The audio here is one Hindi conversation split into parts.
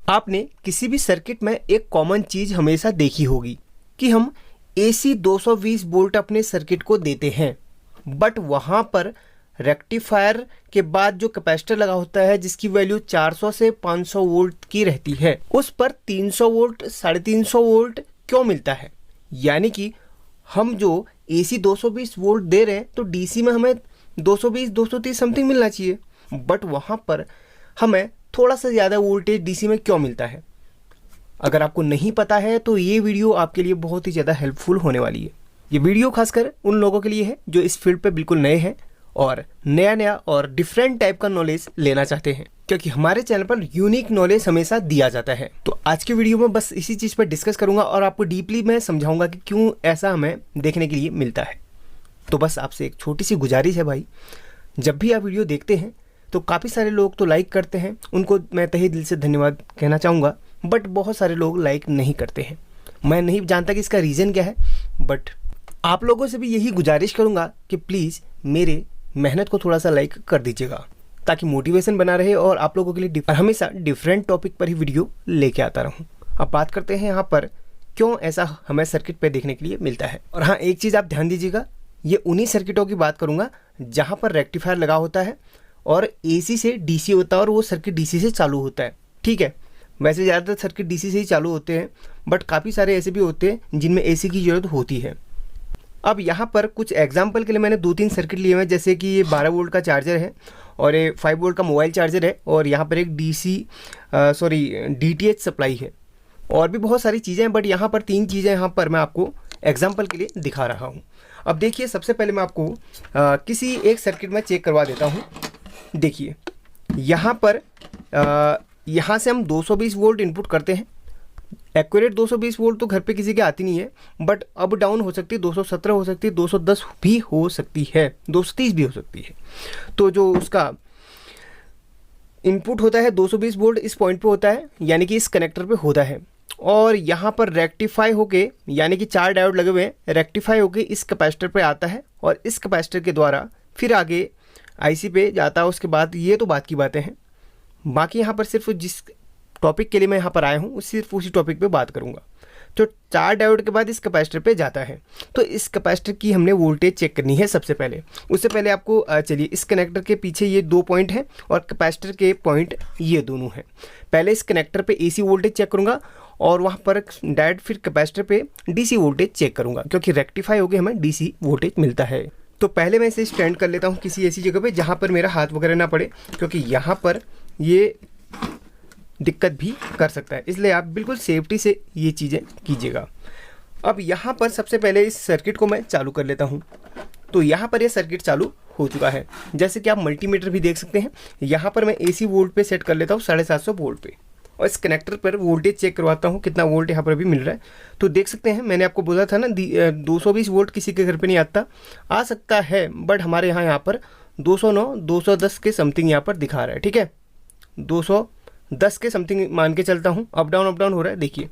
आपने किसी भी सर्किट में एक कॉमन चीज हमेशा देखी होगी कि हम AC 220 वोल्ट अपने सर्किट को देते हैं, बट वहां पर रेक्टिफायर के बाद जो कैपेसिटर लगा होता है जिसकी वैल्यू 400 से 500 वोल्ट की रहती है, उस पर 300 वोल्ट 350 वोल्ट क्यों मिलता है? यानी कि हम जो AC 220 वोल्ट दे रहे हैं तो DC में हमें 220 230 समथिंग मिलना चाहिए, बट वहां पर हमें थोड़ा सा ज़्यादा वोल्टेज DC में क्यों मिलता है? अगर आपको नहीं पता है तो ये वीडियो आपके लिए बहुत ही ज़्यादा हेल्पफुल होने वाली है। ये वीडियो खासकर उन लोगों के लिए है जो इस फील्ड पे बिल्कुल नए हैं और नया और डिफरेंट टाइप का नॉलेज लेना चाहते हैं, क्योंकि हमारे चैनल पर यूनिक नॉलेज हमेशा दिया जाता है। तो आज के वीडियो में बस इसी चीज़ पर डिस्कस करूंगा और आपको डीपली मैं समझाऊंगा कि क्यों ऐसा हमें देखने के लिए मिलता है। तो बस आपसे एक छोटी सी गुजारिश है भाई, जब भी आप वीडियो देखते हैं तो काफ़ी सारे लोग तो लाइक करते हैं, उनको मैं तहे दिल से धन्यवाद कहना चाहूँगा, बट बहुत सारे लोग लाइक नहीं करते हैं। मैं नहीं जानता कि इसका रीज़न क्या है, बट आप लोगों से भी यही गुजारिश करूँगा कि प्लीज़ मेरे मेहनत को थोड़ा सा लाइक कर दीजिएगा ताकि मोटिवेशन बना रहे और आप लोगों के लिए हमेशा डिफरेंट टॉपिक पर ही वीडियो लेके आता रहूँ। अब बात करते हैं यहाँ पर क्यों ऐसा हमें सर्किट पे देखने के लिए मिलता है। और हाँ, एक चीज़ आप ध्यान दीजिएगा, ये उन्हीं सर्किटों की बात करूँगा जहाँ पर रेक्टिफायर लगा होता है और AC से DC होता है और वो सर्किट DC से चालू होता है। ठीक है, वैसे ज़्यादातर सर्किट DC से ही चालू होते हैं, बट काफ़ी सारे ऐसे भी होते हैं जिनमें AC की ज़रूरत होती है। अब यहाँ पर कुछ एग्जांपल के लिए मैंने 2-3 सर्किट लिए हुए हैं, जैसे कि ये 12 वोल्ट का चार्जर है और ये 5 वोल्ट का मोबाइल चार्जर है और यहाँ पर एक DTH सप्लाई है और भी बहुत सारी चीज़ें हैं, बट यहाँ पर 3 चीज़ें यहाँ पर मैं आपको एग्जाम्पल के लिए दिखा रहा हूँ। अब देखिए, सबसे पहले मैं आपको किसी एक सर्किट में चेक करवा देता हूँ। देखिए यहाँ पर यहाँ से हम 220 वोल्ट इनपुट करते हैं। एक्यूरेट 220 वोल्ट तो घर पे किसी के आती नहीं है, बट अप डाउन हो सकती है, 217 हो सकती है, 210 भी हो सकती है, 230 भी हो सकती है। तो जो उसका इनपुट होता है 220 वोल्ट इस पॉइंट पे होता है, यानी कि इस कनेक्टर पे होता है, और यहाँ पर रेक्टिफाई होके, यानी कि 4 डायोड लगे हुए हैं, रेक्टिफाई होके इस कैपेसिटर पे आता है और इस कैपेसिटर के द्वारा फिर आगे IC पे जाता है। उसके बाद ये तो बात की बातें हैं, बाकी यहाँ पर सिर्फ जिस टॉपिक के लिए मैं यहाँ पर आया हूँ सिर्फ उसी टॉपिक पे बात करूँगा। तो 4 डायोड के बाद इस कैपेसिटर पे जाता है, तो इस कैपेसिटर की हमने वोल्टेज चेक करनी है सबसे पहले। उससे पहले आपको चलिए, इस कनेक्टर के पीछे ये 2 पॉइंट हैं और कैपेसिटर के पॉइंट ये दोनों हैं। पहले इस कनेक्टर पे AC वोल्टेज चेक करूँगा और वहाँ पर डायरेक्ट फिर कैपेसिटर पे DC वोल्टेज चेक करूँगा, क्योंकि रेक्टिफाई होकर हमें DC वोल्टेज मिलता है। तो पहले मैं इसे स्टैंड कर लेता हूँ किसी ऐसी जगह पे जहाँ पर मेरा हाथ वगैरह ना पड़े, क्योंकि यहाँ पर ये दिक्कत भी कर सकता है, इसलिए आप बिल्कुल सेफ्टी से ये चीज़ें कीजिएगा। अब यहाँ पर सबसे पहले इस सर्किट को मैं चालू कर लेता हूँ। तो यहाँ पर ये सर्किट चालू हो चुका है, जैसे कि आप मल्टीमीटर भी देख सकते हैं। यहाँ पर मैं AC वोल्ट पे सेट कर लेता हूँ 750 वोल्ट पे, और इस कनेक्टर पर वोल्टेज चेक करवाता हूँ कितना वोल्ट यहाँ पर भी मिल रहा है। तो देख सकते हैं, मैंने आपको बोला था ना 220 वोल्ट किसी के घर पे नहीं आ सकता है, बट हमारे यहाँ पर 209 210 के समथिंग यहाँ पर दिखा रहा है। ठीक है, 210 के समथिंग मान के चलता हूँ। अप डाउन हो रहा है, देखिए।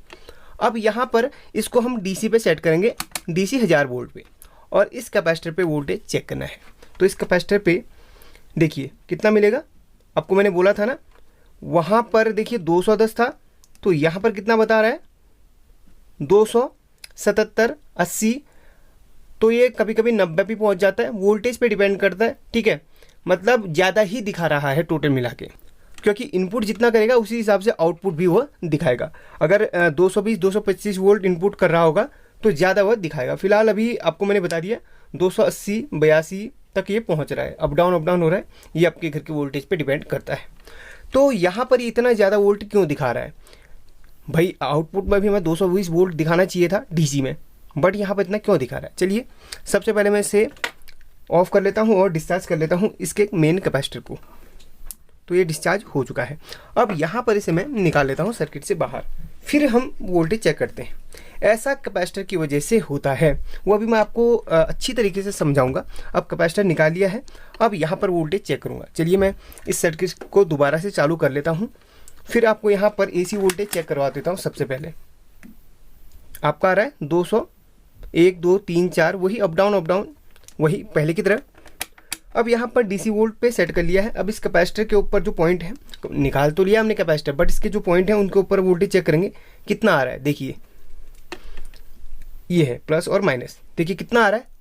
अब यहाँ पर इसको हम DC पे सेट करेंगे, DC 1000 वोल्ट पे, और इस कैपेसिटर पे वोल्टेज चेक करना है। तो इस कैपेसिटर पे देखिए कितना मिलेगा, आपको मैंने बोला था ना, वहाँ पर देखिए 210 था, तो यहाँ पर कितना बता रहा है 277 80, तो ये कभी कभी 90 भी पहुँच जाता है, वोल्टेज पे डिपेंड करता है। ठीक है, मतलब ज़्यादा ही दिखा रहा है टोटल मिला के, क्योंकि इनपुट जितना करेगा उसी हिसाब से आउटपुट भी वो दिखाएगा। अगर 220 225 वोल्ट इनपुट कर रहा होगा तो ज़्यादा वो दिखाएगा। फिलहाल अभी आपको मैंने बता दिया 280 82 तक ये पहुँच रहा है, अप डाउन हो रहा है, ये आपके घर के वोल्टेज पे डिपेंड करता है। तो यहाँ पर इतना ज़्यादा वोल्ट क्यों दिखा रहा है भाई? आउटपुट में भी हमें 220 वोल्ट दिखाना चाहिए था DC में, बट यहाँ पर इतना क्यों दिखा रहा है? चलिए सबसे पहले मैं इसे ऑफ कर लेता हूँ और डिस्चार्ज कर लेता हूँ इसके मेन कैपेसिटर को। तो ये डिस्चार्ज हो चुका है। अब यहाँ पर इसे मैं निकाल लेता हूँ सर्किट से बाहर, फिर हम वोल्टेज चेक करते हैं। ऐसा कैपेसिटर की वजह से होता है, वो अभी मैं आपको अच्छी तरीके से समझाऊंगा। अब कैपेसिटर निकाल लिया है, अब यहाँ पर वोल्टेज चेक करूँगा। चलिए मैं इस सर्किट को दोबारा से चालू कर लेता हूँ, फिर आपको यहाँ पर AC वोल्टेज चेक करवा देता हूँ। सबसे पहले आपका आ रहा है 200 1 2 3 4, वही अप डाउन वही पहले की तरह। अब यहाँ पर डीसी वोल्ट पे सेट कर लिया है। अब इस कैपेसिटर के ऊपर जो पॉइंट है, निकाल तो लिया हमने कैपेसिटर, बट इसके जो पॉइंट है उनके ऊपर वोल्टेज चेक करेंगे कितना आ रहा है। देखिए ये है प्लस और माइनस, देखिए कितना आ रहा है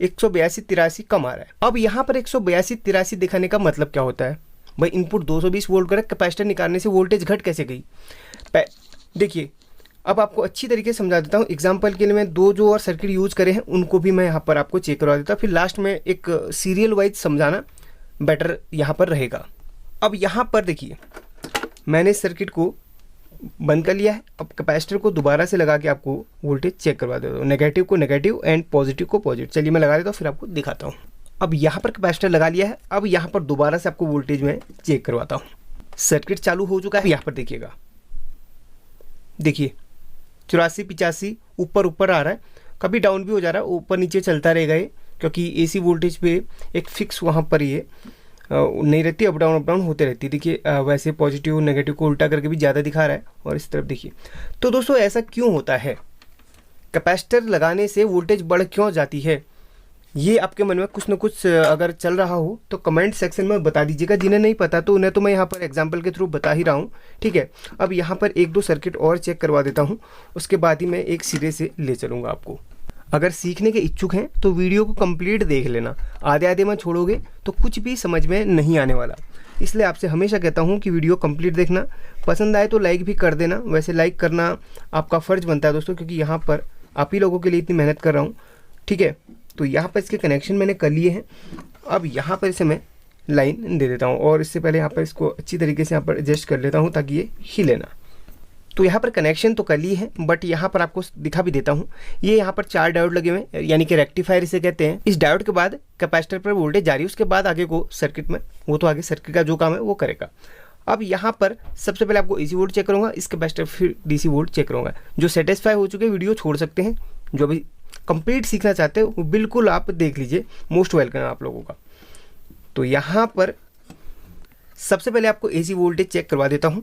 182-83 कम आ रहा है। अब यहाँ पर 182-83 दिखाने का मतलब क्या होता है भाई, इनपुट 220 वोल्ट कर कैपेसिटर निकालने से वोल्टेज घट कैसे गई। देखिए अब आपको अच्छी तरीके से समझा देता हूँ। एग्जाम्पल के लिए मैं दो जो और सर्किट यूज़ करे हैं उनको भी मैं यहाँ पर आपको चेक करवा देता हूँ, फिर लास्ट में एक सीरियल वाइज समझाना बेटर यहाँ पर रहेगा। अब यहाँ पर देखिए मैंने इस सर्किट को बंद कर लिया है। अब कैपेसिटर को दोबारा से लगा के आपको वोल्टेज चेक करवा देता हूँ, नेगेटिव को नेगेटिव एंड पॉजिटिव को पॉजिटिव। चलिए मैं लगा देता हूँ फिर आपको दिखाता हूँ। अब यहाँ पर कैपेसिटर लगा लिया है। अब यहाँ पर दोबारा से आपको वोल्टेज में चेक करवाता हूँ। सर्किट चालू हो चुका है। यहाँ पर देखिएगा, देखिए 84-85 ऊपर ऊपर आ रहा है, कभी डाउन भी हो जा रहा है, ऊपर नीचे चलता रहेगा ये, क्योंकि एसी वोल्टेज पे एक फिक्स वहाँ पर ये नहीं रहती, अप डाउन होते रहती है। देखिए वैसे पॉजिटिव नेगेटिव को उल्टा करके भी ज़्यादा दिखा रहा है और इस तरफ देखिए। तो दोस्तों ऐसा क्यों होता है, कैपेसिटर लगाने से वोल्टेज बढ़ क्यों जाती है, ये आपके मन में कुछ ना कुछ अगर चल रहा हो तो कमेंट सेक्शन में बता दीजिएगा। जिन्हें नहीं पता तो उन्हें तो मैं यहाँ पर एग्जांपल के थ्रू बता ही रहा हूँ, ठीक है। अब यहाँ पर एक दो सर्किट और चेक करवा देता हूँ, उसके बाद ही मैं एक सिरे से ले चलूँगा आपको। अगर सीखने के इच्छुक हैं तो वीडियो को कंप्लीट देख लेना, आधे आधे में छोड़ोगे तो कुछ भी समझ में नहीं आने वाला। इसलिए आपसे हमेशा कहता हूँ कि वीडियो कंप्लीट देखना, पसंद आए तो लाइक भी कर देना। वैसे लाइक करना आपका फ़र्ज़ बनता है दोस्तों, क्योंकि यहाँ पर आप ही लोगों के लिए इतनी मेहनत कर रहा हूँ, ठीक है। तो यहाँ पर इसके कनेक्शन मैंने कर लिए हैं। अब यहाँ पर इसे मैं लाइन दे देता हूँ और इससे पहले यहाँ पर इसको अच्छी तरीके से यहाँ पर एडजस्ट कर लेता हूँ ताकि ये हिले ना। तो यहाँ पर कनेक्शन तो कर ली है, बट यहाँ पर आपको दिखा भी देता हूँ। ये यहाँ पर 4 डायोड लगे हुए हैं, यानी कि रेक्टिफायर इसे कहते हैं। इस डायोड के बाद कैपेसिटर पर वोल्टेज जारी, उसके बाद आगे को सर्किट में, वो तो आगे सर्किट का जो काम है वो करेगा। अब यहाँ पर सबसे पहले आपको एसी वोल्ट चेक करूँगा, इस कैपेसिटर फिर डीसी वोल्ट चेक करूँगा। जो सेटिस्फाई हो चुके वीडियो छोड़ सकते हैं, जो अभी कंप्लीट सीखना चाहते हो वो बिल्कुल आप देख लीजिए, मोस्ट वेलकम है आप लोगों का। तो यहाँ पर सबसे पहले आपको एसी वोल्टेज चेक करवा देता हूँ।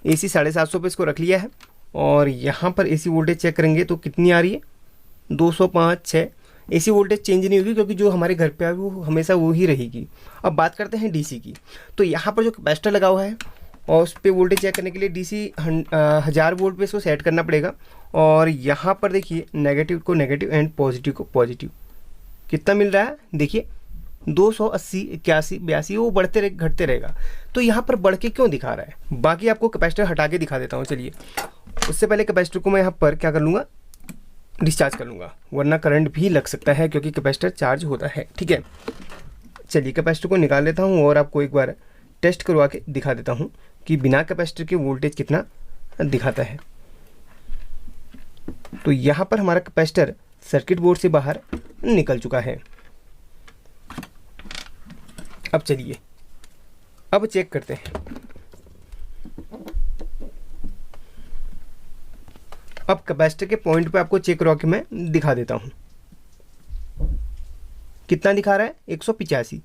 एसी 750 पे इसको रख लिया है और यहाँ पर एसी वोल्टेज चेक करेंगे तो कितनी आ रही है 205/6। एसी वोल्टेज चेंज नहीं होगी क्योंकि जो हमारे घर पे है वो हमेशा वो ही रहेगी। अब बात करते हैं डीसी की। तो यहाँ पर जो कैपेसिटर लगा हुआ है और उस पर वोल्टेज चेक करने के लिए डीसी 1000 वोल्ट पे इसको सेट करना पड़ेगा। और यहाँ पर देखिए नेगेटिव को नेगेटिव एंड पॉजिटिव को पॉजिटिव कितना मिल रहा है, देखिए 280, 81, 82 वो बढ़ते रहे घटते रहेगा। तो यहाँ पर बढ़ के क्यों दिखा रहा है, बाकी आपको कैपेसिटर हटा के दिखा देता हूँ। चलिए उससे पहले कैपेसिटर को मैं यहाँ पर क्या कर लूँगा, डिस्चार्ज कर लूँगा, वरना करंट भी लग सकता है क्योंकि कैपेसिटर चार्ज होता है, ठीक है। चलिए कैपेसिटर को निकाल लेता हूँ और आपको एक बार टेस्ट करवा के दिखा देता हूँ कि बिना कैपेसिटर के वोल्टेज कितना दिखाता है। तो यहाँ पर हमारा कैपेसिटर सर्किट बोर्ड से बाहर निकल चुका है। अब चलिए अब चेक करते हैं। अब कैपेसिटर के पॉइंट पे आपको चेक करवा के मैं दिखा देता हूँ। कितना दिखा रहा है 185।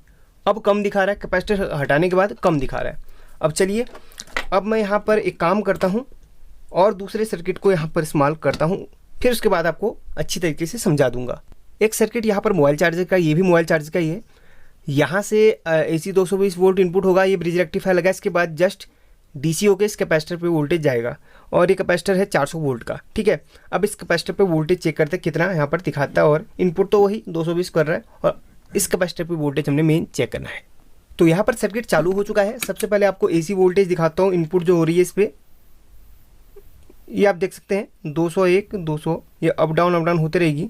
अब कम दिखा रहा है, कैपेसिटर हटाने के बाद कम दिखा रहा है। अब चलिए अब मैं यहाँ पर एक काम करता हूँ और दूसरे सर्किट को यहाँ पर इस्तेमाल करता हूँ, फिर उसके बाद आपको अच्छी तरीके से समझा दूंगा। एक सर्किट यहाँ पर मोबाइल चार्जर का, ये भी मोबाइल चार्जर का ही है। यहाँ से AC 220 वोल्ट इनपुट होगा, ये ब्रिज रेक्टिफायर लगा, इसके बाद जस्ट डीसी होकर इस कैपेसिटर पे वोल्टेज जाएगा और ये कैपेसिटर है 400 वोल्ट का, ठीक है। अब इस कैपेसिटर पे वोल्टेज चेक करते कितना यहाँ पर दिखाता है और इनपुट तो वही 220 कर रहा है और इस कैपेसिटर पे वोल्टेज हमने मेन चेक करना है। तो यहाँ पर सर्किट चालू हो चुका है। सबसे पहले आपको AC वोल्टेज दिखाता हूँ, इनपुट जो हो रही है इस पर, ये आप देख सकते हैं 201, 200, ये अप डाउन होते रहेगी।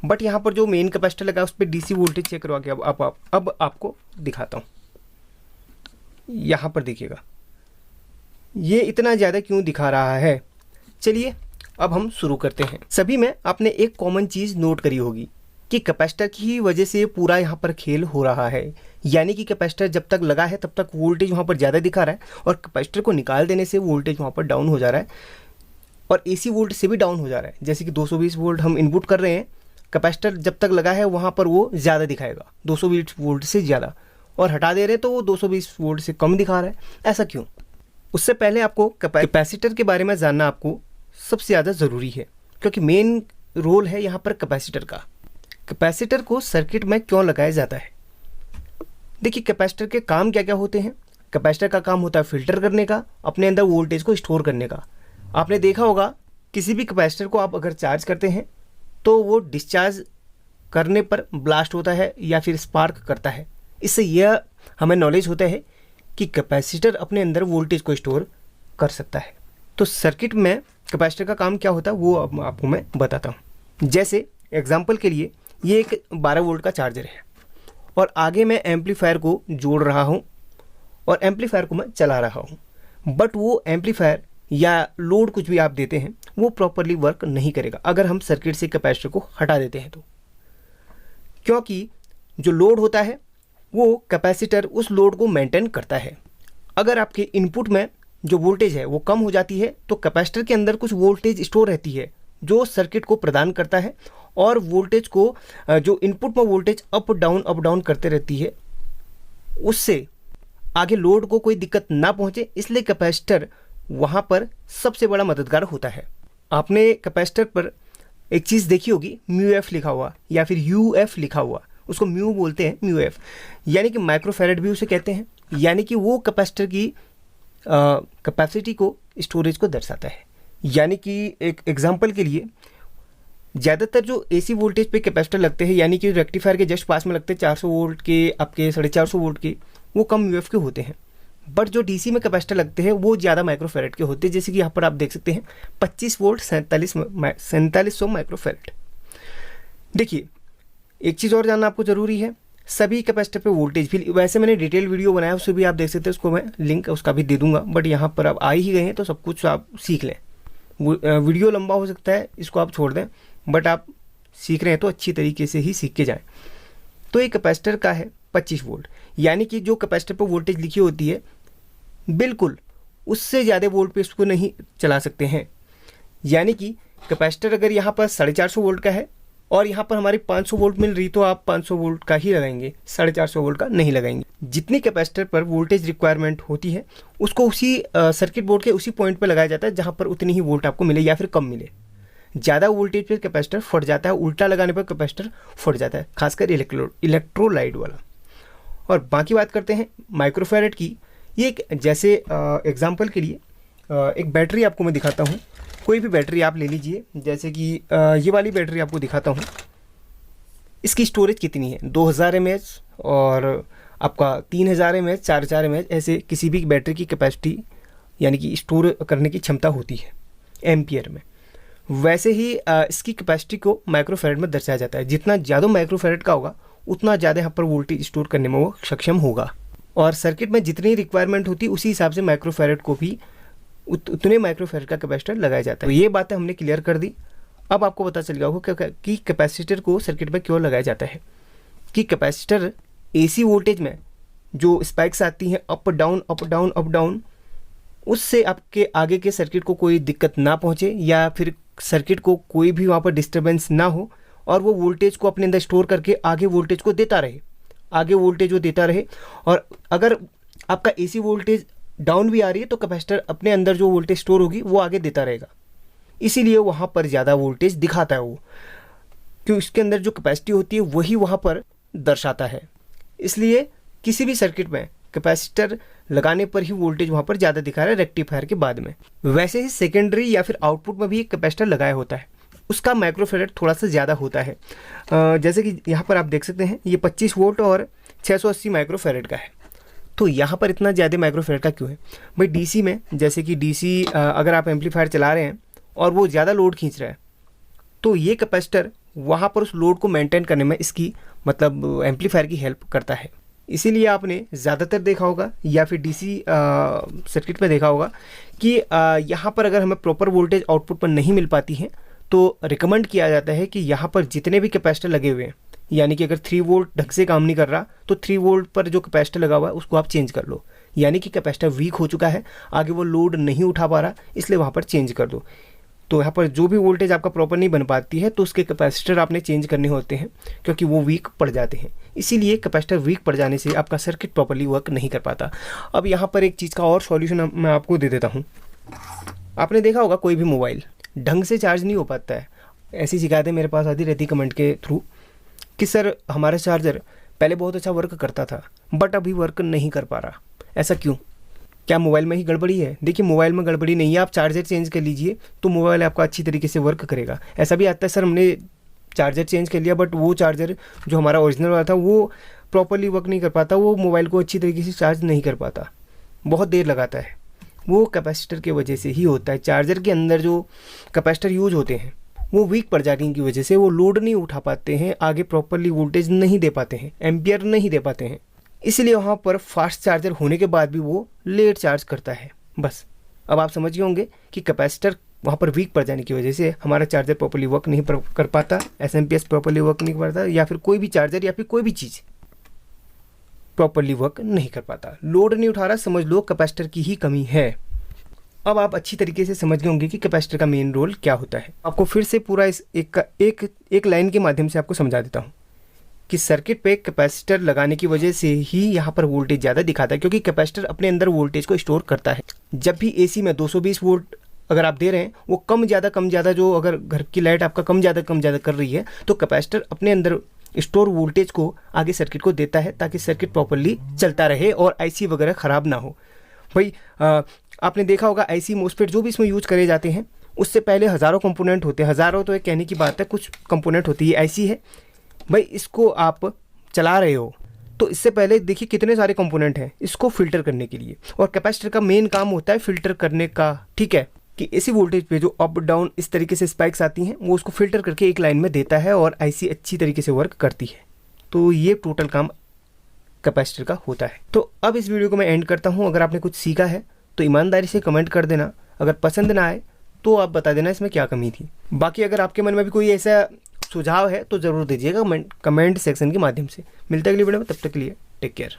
बट यहाँ पर जो मेन कैपेसिटर लगा है उस पर डीसी वोल्टेज चेक करवा के अब आपको दिखाता हूँ। यहाँ पर देखिएगा ये इतना ज़्यादा क्यों दिखा रहा है। चलिए अब हम शुरू करते हैं। सभी में आपने एक कॉमन चीज़ नोट करी होगी कि कैपेसिटर की वजह से पूरा यहाँ पर खेल हो रहा है, यानी कि कैपेसिटर जब तक लगा है तब तक वोल्टेज वहाँ पर ज़्यादा दिखा रहा है और कैपेसिटर को निकाल देने से वोल्टेज वहाँ पर डाउन हो जा रहा है और AC वोल्ट से भी डाउन हो जा रहा है। जैसे कि 220 वोल्ट हम इनपुट कर रहे हैं, कैपेसिटर जब तक लगा है वहाँ पर वो ज़्यादा दिखाएगा 220 वोल्ट से ज़्यादा, और हटा दे रहे तो वो 220 वोल्ट से कम दिखा रहा है। ऐसा क्यों? उससे पहले आपको कैपेसिटर के बारे में जानना आपको सबसे ज़्यादा ज़रूरी है, क्योंकि मेन रोल है यहाँ पर कैपेसिटर का। कैपेसिटर को सर्किट में क्यों लगाया जाता है, देखिए कैपेसिटर के काम क्या क्या होते हैं। कैपेसिटर का काम होता है फिल्टर करने का, अपने अंदर वोल्टेज को स्टोर करने का। आपने देखा होगा किसी भी कैपेसिटर को आप अगर चार्ज करते हैं तो वो डिस्चार्ज करने पर ब्लास्ट होता है या फिर स्पार्क करता है। इससे यह हमें नॉलेज होता है कि कैपेसिटर अपने अंदर वोल्टेज को स्टोर कर सकता है। तो सर्किट में कैपेसिटर का काम क्या होता है वो अब आपको मैं बताता हूँ। जैसे एग्जांपल के लिए ये एक 12 वोल्ट का चार्जर है और आगे मैं एम्पलीफायर को जोड़ रहा हूँ और एम्पलीफायर को मैं चला रहा हूँ, बट वो एम्पलीफायर या लोड कुछ भी आप देते हैं वो प्रॉपरली वर्क नहीं करेगा अगर हम सर्किट से कैपेसिटर को हटा देते हैं तो, क्योंकि जो लोड होता है वो कैपेसिटर उस लोड को मेंटेन करता है। अगर आपके इनपुट में जो वोल्टेज है वो कम हो जाती है तो कैपेसिटर के अंदर कुछ वोल्टेज स्टोर रहती है जो सर्किट को प्रदान करता है और वोल्टेज को जो इनपुट में वोल्टेज अप डाउन करते रहती है, उससे आगे लोड को कोई दिक्कत ना पहुंचे, इसलिए कैपेसिटर वहाँ पर सबसे बड़ा मददगार होता है। आपने कैपेसिटर पर एक चीज़ देखी होगी म्यू एफ लिखा हुआ या फिर यू एफ लिखा हुआ, उसको म्यू बोलते हैं, म्यू एफ यानी कि माइक्रोफैरड भी उसे कहते हैं, यानी कि वो कैपेसिटर की कैपेसिटी को, स्टोरेज को दर्शाता है। यानी कि एक एग्जांपल के लिए ज़्यादातर जो एसी वोल्टेज पे कैपेसिटर लगते हैं यानी कि रेक्टिफायर के जस्ट पास में लगते हैं 400 वोल्ट के, आपके 450 वोल्ट के, वो कम यूएफ के होते हैं। बट जो डीसी में कैपेसिटर लगते हैं वो ज़्यादा माइक्रोफैरड के होते हैं, जैसे कि यहाँ पर आप देख सकते हैं 25 वोल्ट 4700 माइक्रोफैरड। देखिए एक चीज़ और जानना आपको ज़रूरी है, सभी कैपेसिटर पे वोल्टेज भी, वैसे मैंने डिटेल वीडियो बनाया उससे भी आप देख सकते हैं, उसको मैं लिंक उसका भी दे दूंगा, बट यहाँ पर आप आ ही गए हैं तो सब कुछ आप सीख लें। वीडियो लंबा हो सकता है, इसको आप छोड़ दें, बट आप सीख रहे हैं तो अच्छी तरीके से ही सीख के जाएं। तो एक कैपेसिटर का है 25 वोल्ट, यानी कि जो कैपेसिटर पर वोल्टेज लिखी होती है बिल्कुल उससे ज़्यादा वोल्ट पे इसको नहीं चला सकते हैं। यानी कि कैपेसिटर अगर यहाँ पर 450 वोल्ट का है और यहाँ पर हमारी 500 वोल्ट मिल रही तो आप 500 वोल्ट का ही लगाएंगे, 450 वोल्ट का नहीं लगाएंगे। जितनी कैपेसिटर पर वोल्टेज रिक्वायरमेंट होती है उसको उसी सर्किट बोर्ड के उसी पॉइंट पर लगाया जाता है जहाँ पर उतनी ही वोल्ट आपको मिले या फिर कम मिले। ज़्यादा वोल्टेज पर कैपेसिटर फट जाता है, उल्टा लगाने पर कैपेसिटर फट जाता है, खासकर इलेक्ट्रोलाइट वाला। और बाकी बात करते हैं माइक्रोफैरड की। ये एक जैसे एग्जांपल के लिए एक बैटरी आपको मैं दिखाता हूँ, कोई भी बैटरी आप ले लीजिए, जैसे कि ये वाली बैटरी आपको दिखाता हूँ। इसकी स्टोरेज कितनी है, 2000 mAh और आपका 3000 mAh, 4000 mAh, ऐसे किसी भी बैटरी की कैपेसिटी यानी कि स्टोर करने की क्षमता होती है एम्पियर में। वैसे ही इसकी कैपेसिटी को माइक्रोफैरड में दर्शाया जाता है। जितना ज़्यादा माइक्रोफैरड का होगा उतना ज़्यादा यहाँ पर वोल्टेज स्टोर करने में वो सक्षम होगा, और सर्किट में जितनी रिक्वायरमेंट होती है उसी हिसाब से माइक्रोफैरड को भी उतने माइक्रोफैरड का कैपेसिटर लगाया जाता है। तो ये बातें हमने क्लियर कर दी। अब आपको पता चल गया होगा कि कैपेसिटर को सर्किट में क्यों लगाया जाता है। कि कैपेसिटर एसी वोल्टेज में जो स्पाइक्स आती हैं up down up down up down, उससे आपके आगे के सर्किट को कोई दिक्कत ना पहुँचे या फिर सर्किट को कोई भी वहाँ पर डिस्टर्बेंस ना हो, और वो वोल्टेज को अपने अंदर स्टोर करके आगे वोल्टेज को देता रहे, आगे वोल्टेज वो देता रहे। और अगर आपका एसी वोल्टेज डाउन भी आ रही है तो कैपेसिटर अपने अंदर जो वोल्टेज स्टोर होगी वो आगे देता रहेगा, इसीलिए वहाँ पर ज़्यादा वोल्टेज दिखाता है वो, क्योंकि इसके अंदर जो कैपेसिटी होती है वही वहाँ पर दर्शाता है। इसलिए किसी भी सर्किट में कैपेसिटर लगाने पर ही वोल्टेज वहाँ पर ज़्यादा दिखा रहा है रेक्टिफायर के बाद में। वैसे ही सेकेंडरी या फिर आउटपुट में भी एक कैपेसिटर लगाया होता है, उसका माइक्रोफैरड थोड़ा सा ज़्यादा होता है। जैसे कि यहाँ पर आप देख सकते हैं ये 25 वोल्ट और 680 माइक्रोफैरड का है। तो यहाँ पर इतना ज़्यादा माइक्रोफैरड का क्यों है भाई? डीसी में, जैसे कि डीसी अगर आप एम्पलीफायर चला रहे हैं और वो ज़्यादा लोड खींच रहा है तो ये कैपेसिटर वहाँ पर उस लोड को मेंटेन करने में इसकी मतलब एम्पलीफायर की हेल्प करता है। इसीलिए आपने ज़्यादातर देखा होगा या फिर डीसी सर्किट में देखा होगा कि यहाँ पर अगर हमें प्रॉपर वोल्टेज आउटपुट पर नहीं मिल पाती है तो रिकमेंड किया जाता है कि यहाँ पर जितने भी कैपेसिटर लगे हुए हैं, यानी कि अगर 3 वोल्ट ढंग से काम नहीं कर रहा तो 3 वोल्ट पर जो कैपेसिटर लगा हुआ है उसको आप चेंज कर लो, यानी कि कैपेसिटर वीक हो चुका है, आगे वो लोड नहीं उठा पा रहा, इसलिए वहाँ पर चेंज कर दो। तो यहाँ पर जो भी वोल्टेज आपका प्रॉपर नहीं बन पाती है तो उसके कैपेसिटर आपने चेंज करने होते हैं, क्योंकि वो वीक पड़ जाते हैं। इसीलिए कैपेसिटर वीक पड़ जाने से आपका सर्किट प्रॉपर्ली वर्क नहीं कर पाता। अब यहाँ पर एक चीज़ का और सॉल्यूशन मैं आपको दे देता हूँ। आपने देखा होगा कोई भी मोबाइल ढंग से चार्ज नहीं हो पाता है, ऐसी शिकायतें मेरे पास आती रहती कमेंट के थ्रू कि सर हमारा चार्जर पहले बहुत अच्छा वर्क करता था बट अभी वर्क नहीं कर पा रहा। ऐसा क्यों? क्या मोबाइल में ही गड़बड़ी है? देखिए, मोबाइल में गड़बड़ी नहीं है, आप चार्जर चेंज कर लीजिए तो मोबाइल आपका अच्छी तरीके से वर्क करेगा। ऐसा भी आता है सर हमने चार्जर चेंज कर लिया बट वो चार्जर जो हमारा ओरिजिनल वाला था वो प्रॉपरली वर्क नहीं कर पाता, वो मोबाइल को अच्छी तरीके से चार्ज नहीं कर पाता, बहुत देर लगाता है। वो कैपेसिटर की वजह से ही होता है। चार्जर के अंदर जो कैपेसिटर यूज होते हैं वो वीक पड़ जाने की वजह से वो लोड नहीं उठा पाते हैं, आगे प्रॉपरली वोल्टेज नहीं दे पाते हैं, एम्पियर नहीं दे पाते हैं, इसलिए वहाँ पर फास्ट चार्जर होने के बाद भी वो लेट चार्ज करता है। बस अब आप समझ गए होंगे कि कैपेसिटर वहाँ पर वीक पड़ जाने की वजह से हमारा चार्जर प्रॉपरली वर्क नहीं कर पाता, एसएमपीएस प्रॉपरली वर्क नहीं कर पाता, या फिर कोई भी चार्जर या फिर कोई भी चीज़ प्रॉपरली वर्क नहीं कर पाता, लोड नहीं उठा रहा, समझ लो कैपेसिटर की ही कमी है। अब आप अच्छी तरीके से समझ गए होंगे कि कैपेसिटर का मेन रोल क्या होता है। आपको फिर से पूरा इस एक लाइन के माध्यम से आपको समझा देता हूँ कि सर्किट पे कैपेसिटर लगाने की वजह से ही यहाँ पर वोल्टेज ज़्यादा दिखाता है, क्योंकि कैपेसिटर अपने अंदर वोल्टेज को स्टोर करता है। जब भी एसी में 220 वोल्ट अगर आप दे रहे हैं, वो कम ज़्यादा जो अगर घर की लाइट आपका कम ज़्यादा कर रही है तो कैपेसिटर अपने अंदर स्टोर वोल्टेज को आगे सर्किट को देता है ताकि सर्किट प्रॉपरली चलता रहे और आईसी वगैरह ख़राब ना हो। भाई आपने देखा होगा आईसी मोस्फेट जो भी इसमें यूज करे जाते हैं उससे पहले हज़ारों कंपोनेंट होते हैं, हज़ारों तो एक कहने की बात है, कुछ कंपोनेंट होती है। आईसी है भाई, इसको आप चला रहे हो तो इससे पहले देखिए कितने सारे कंपोनेंट हैं इसको फिल्टर करने के लिए, और कैपेसिटर का मेन काम होता है फिल्टर करने का। ठीक है कि एसी वोल्टेज पे जो अप डाउन इस तरीके से स्पाइक्स आती हैं वो उसको फिल्टर करके एक लाइन में देता है और आईसी अच्छी तरीके से वर्क करती है। तो ये टोटल काम कैपेसिटर का होता है। तो अब इस वीडियो को मैं एंड करता हूँ। अगर आपने कुछ सीखा है तो ईमानदारी से कमेंट कर देना, अगर पसंद ना आए तो आप बता देना इसमें क्या कमी थी। बाकी अगर आपके मन में भी कोई ऐसा सुझाव है तो ज़रूर दीजिएगा कमेंट सेक्शन के माध्यम से। मिलते हैं अगली वीडियो में, तब तक के लिए टेक केयर।